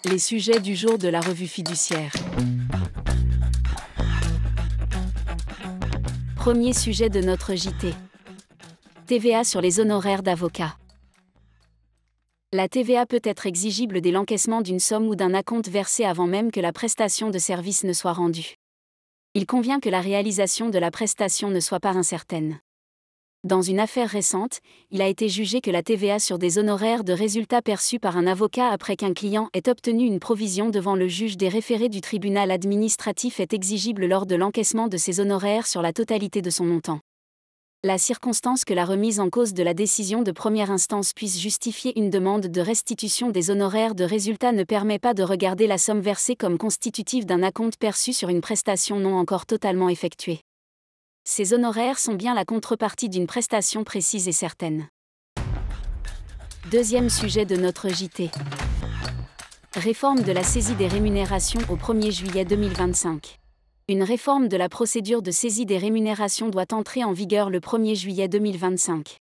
Les sujets du jour de la revue fiduciaire. Premier sujet de notre JT. TVA sur les honoraires d'avocats. La TVA peut être exigible dès l'encaissement d'une somme ou d'un acompte versé avant même que la prestation de service ne soit rendue. Il convient que la réalisation de la prestation ne soit pas incertaine. Dans une affaire récente, il a été jugé que la TVA sur des honoraires de résultats perçus par un avocat après qu'un client ait obtenu une provision devant le juge des référés du tribunal administratif est exigible lors de l'encaissement de ces honoraires sur la totalité de son montant. La circonstance que la remise en cause de la décision de première instance puisse justifier une demande de restitution des honoraires de résultats ne permet pas de regarder la somme versée comme constitutive d'un acompte perçu sur une prestation non encore totalement effectuée. Ces honoraires sont bien la contrepartie d'une prestation précise et certaine. Deuxième sujet de notre JT. Réforme de la saisie des rémunérations au 1er juillet 2025. Une réforme de la procédure de saisie des rémunérations doit entrer en vigueur le 1er juillet 2025.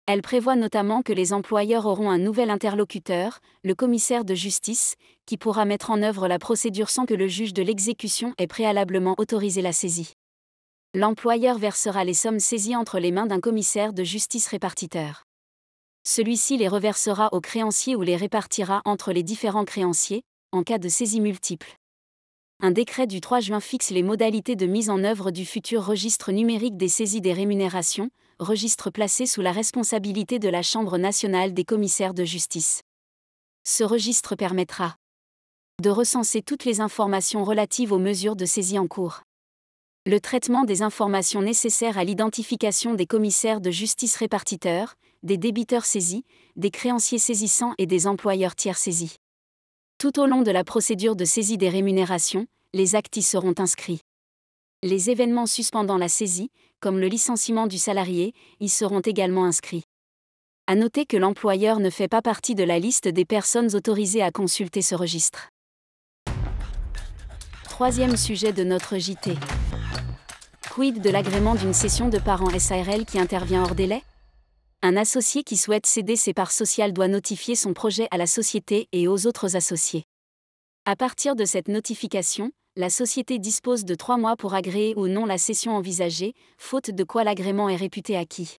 Elle prévoit notamment que les employeurs auront un nouvel interlocuteur, le commissaire de justice, qui pourra mettre en œuvre la procédure sans que le juge de l'exécution ait préalablement autorisé la saisie. L'employeur versera les sommes saisies entre les mains d'un commissaire de justice répartiteur. Celui-ci les reversera aux créanciers ou les répartira entre les différents créanciers, en cas de saisie multiple. Un décret du 3 juin fixe les modalités de mise en œuvre du futur registre numérique des saisies des rémunérations, registre placé sous la responsabilité de la Chambre nationale des commissaires de justice. Ce registre permettra de recenser toutes les informations relatives aux mesures de saisie en cours. Le traitement des informations nécessaires à l'identification des commissaires de justice répartiteurs, des débiteurs saisis, des créanciers saisissants et des employeurs tiers saisis. Tout au long de la procédure de saisie des rémunérations, les actes y seront inscrits. Les événements suspendant la saisie, comme le licenciement du salarié, y seront également inscrits. À noter que l'employeur ne fait pas partie de la liste des personnes autorisées à consulter ce registre. Troisième sujet de notre JT. Quid de l'agrément d'une cession de parts en SARL qui intervient hors délai ? Un associé qui souhaite céder ses parts sociales doit notifier son projet à la société et aux autres associés. À partir de cette notification, la société dispose de 3 mois pour agréer ou non la cession envisagée, faute de quoi l'agrément est réputé acquis.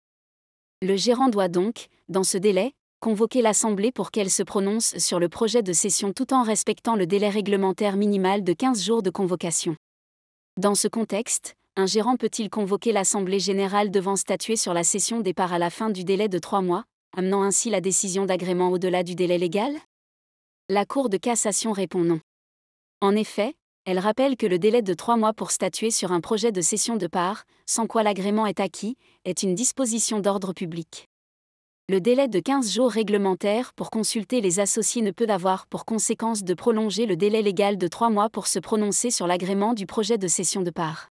Le gérant doit donc, dans ce délai, convoquer l'assemblée pour qu'elle se prononce sur le projet de cession tout en respectant le délai réglementaire minimal de 15 jours de convocation. Dans ce contexte, un gérant peut-il convoquer l'Assemblée générale devant statuer sur la cession des parts à la fin du délai de 3 mois, amenant ainsi la décision d'agrément au-delà du délai légal ? La Cour de cassation répond non. En effet, elle rappelle que le délai de 3 mois pour statuer sur un projet de cession de parts, sans quoi l'agrément est acquis, est une disposition d'ordre public. Le délai de 15 jours réglementaire pour consulter les associés ne peut avoir pour conséquence de prolonger le délai légal de 3 mois pour se prononcer sur l'agrément du projet de cession de parts.